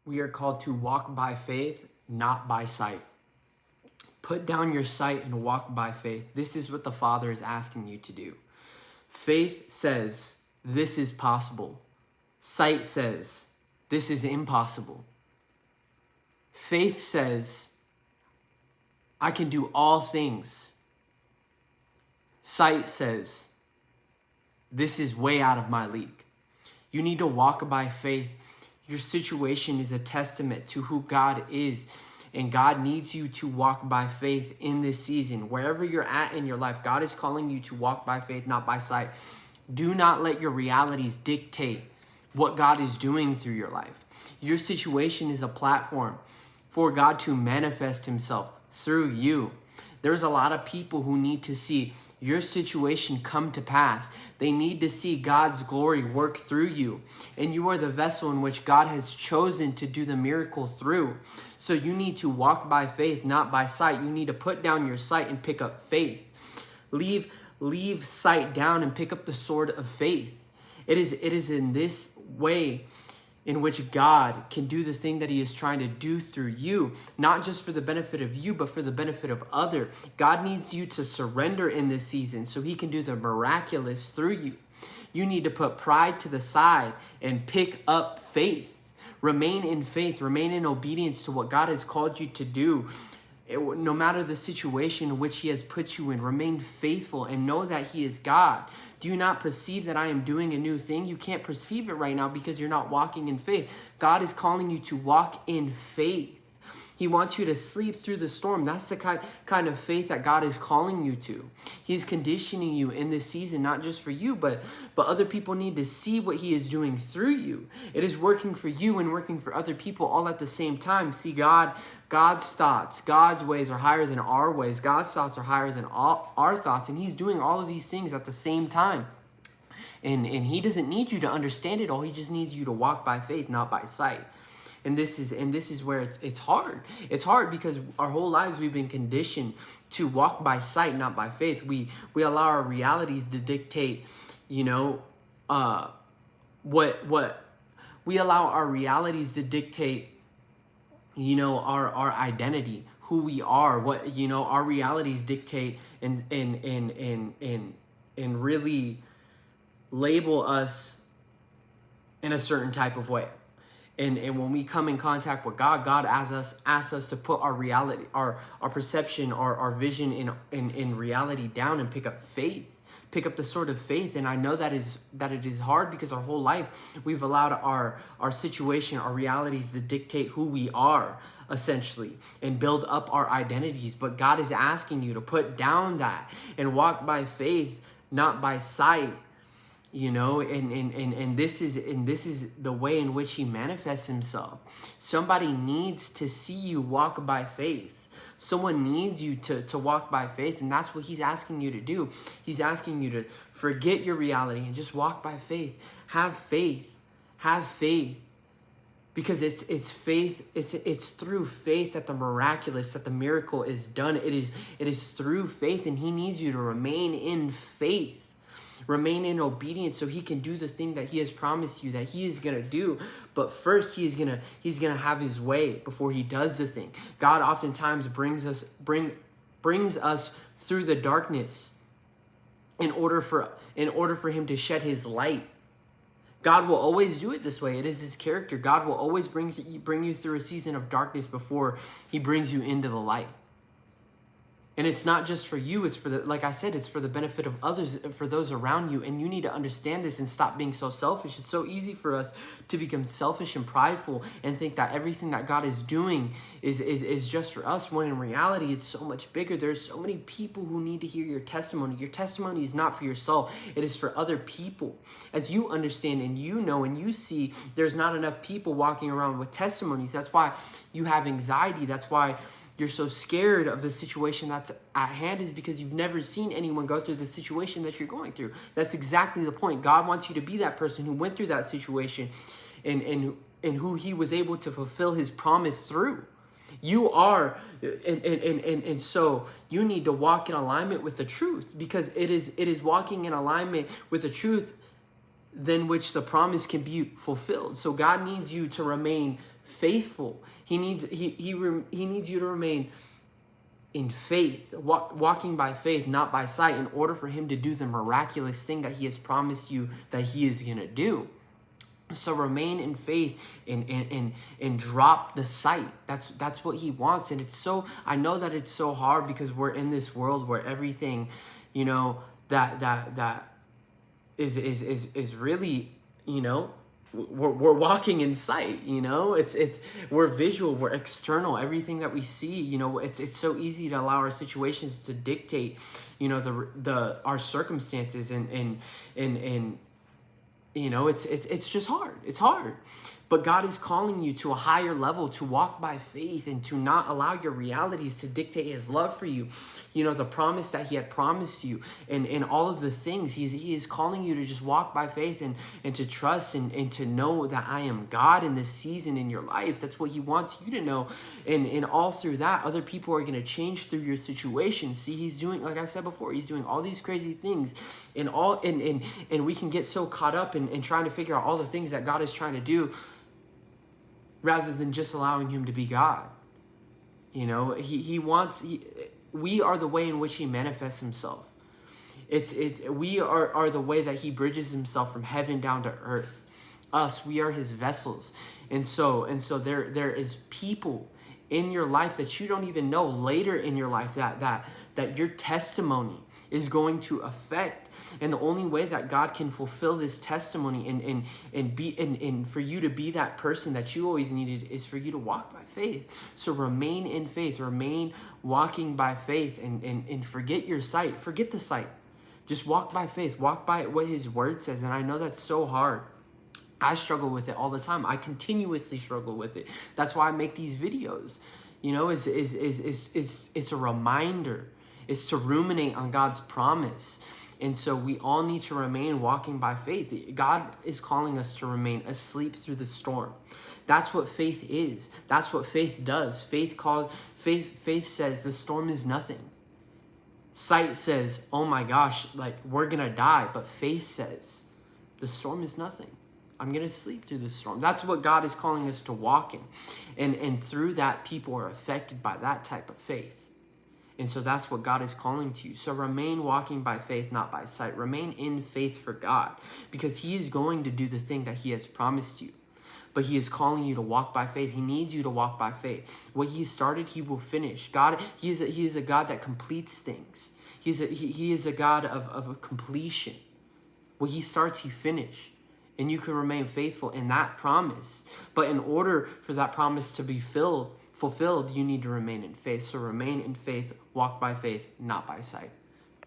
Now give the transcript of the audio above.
We are called to walk by faith, not by sight. Put down your sight and walk by faith. This is what the Father is asking you to do. Faith says, this is possible. Sight says, this is impossible. Faith says, I can do all things. Sight says, this is way out of my league. You need to walk by faith. Your situation is a testament to who God is. And God needs you to walk by faith in this season. Wherever you're at in your life, God is calling you to walk by faith, not by sight. Do not let your realities dictate what God is doing through your life. Your situation is a platform for God to manifest himself through you. There's a lot of people who need to see your situation come to pass. They need to see God's glory work through you. And you are the vessel in which God has chosen to do the miracle through. So you need to walk by faith, not by sight. You need to put down your sight and pick up faith. Leave sight down and pick up the sword of faith. It is in this way in which God can do the thing that he is trying to do through you, not just for the benefit of you, but for the benefit of others. God needs you to surrender in this season so he can do the miraculous through you. You need to put pride to the side and pick up faith. Remain in faith, remain in obedience to what God has called you to do. No matter the situation in which he has put you in, remain faithful and know that he is God. Do you not perceive that I am doing a new thing? You can't perceive it right now because you're not walking in faith. God is calling you to walk in faith. He wants you to sleep through the storm. That's the kind of faith that God is calling you to. He's conditioning you in this season, not just for you, but other people need to see what he is doing through you. It is working for you and working for other people all at the same time. See, God's thoughts, God's ways are higher than our ways. God's thoughts are higher than all our thoughts. And he's doing all of these things at the same time. And he doesn't need you to understand it all. He just needs you to walk by faith, not by sight. And this is where it's hard. It's hard because our whole lives we've been conditioned to walk by sight, not by faith. We allow our realities to dictate, what we allow our realities to dictate, our identity, who we are, what our realities dictate and really label us in a certain type of way. And when we come in contact with God, God asks us to put our reality, our perception, our vision in reality down and pick up faith, pick up the sword of faith. And I know that it is hard because our whole life we've allowed our situation, our realities to dictate who we are, essentially, and build up our identities. But God is asking you to put down that and walk by faith, not by sight. And this is the way in which he manifests himself. Somebody needs to see you walk by faith. Someone needs you to walk by faith, and that's what he's asking you to do. He's asking you to forget your reality and just walk by faith. Have faith. Have faith. Because it's faith, it's through faith that the miraculous, that the miracle is done. It is through faith, and he needs you to remain in faith. Remain in obedience so he can do the thing that he has promised you that he is going to do. But first he's going to have his way before he does the thing. God oftentimes brings us through the darkness in order for him to shed his light. God will always do it this way. It is his character. God will always bring you through a season of darkness before he brings you into the light. And it's not just for you, it's like I said, it's for the benefit of others, for those around you. And you need to understand this and stop being so selfish. It's so easy for us to become selfish and prideful and think that everything that God is doing is just for us, when in reality, it's so much bigger. There's so many people who need to hear your testimony. Your testimony is not for yourself. It is for other people. As you understand and you know and you see, there's not enough people walking around with testimonies. That's why you have anxiety. That's why you're so scared of the situation that's at hand, is because you've never seen anyone go through the situation that you're going through. That's exactly the point. God wants you to be that person who went through that situation and who he was able to fulfill his promise through. You are, and so you need to walk in alignment with the truth, because it is walking in alignment with the truth than which the promise can be fulfilled. So God needs you to remain faithful. He needs you to remain in faith, walking by faith, not by sight, in order for him to do the miraculous thing that he has promised you that he is going to do. So remain in faith and drop the sight. That's what he wants. And I know that it's so hard because we're in this world where everything, that is really, we're walking in sight, we're visual, we're external, everything that we see, it's so easy to allow our situations to dictate, our circumstances and it's just hard. It's hard. But God is calling you to a higher level, to walk by faith and to not allow your realities to dictate his love for you. The promise that he had promised you and all of the things. He is calling you to just walk by faith and to trust and to know that I am God in this season in your life. That's what he wants you to know. And all through that, other people are going to change through your situation. See, he's doing, like I said before, he's doing all these crazy things and we can get so caught up in trying to figure out all the things that God is trying to do, rather than just allowing him to be God. We are the way in which he manifests himself. We are the way that he bridges himself from heaven down to earth. We are his vessels. And so there is people in your life that you don't even know later in your life that your testimony is going to affect. And the only way that God can fulfill this testimony and for you to be that person that you always needed is for you to walk by faith. So remain in faith, remain walking by faith and forget your sight, forget the sight. Just walk by faith, walk by what his word says. And I know that's so hard. I struggle with it all the time. I continuously struggle with it. That's why I make these videos. It's a reminder. It's to ruminate on God's promise. And so we all need to remain walking by faith. God is calling us to remain asleep through the storm. That's what faith is. That's what faith does. Faith says the storm is nothing. Sight says, oh my gosh, like we're going to die. But faith says the storm is nothing. I'm going to sleep through the storm. That's what God is calling us to walk in. And through that, people are affected by that type of faith. And so that's what God is calling to you. So remain walking by faith, not by sight. Remain in faith for God, because he is going to do the thing that he has promised you. But he is calling you to walk by faith. He needs you to walk by faith. What he started, he will finish. God, he is a God that completes things. He is a God of completion. What he starts, he finishes. And you can remain faithful in that promise. But in order for that promise to be fulfilled, you need to remain in faith. So remain in faith, walk by faith, not by sight.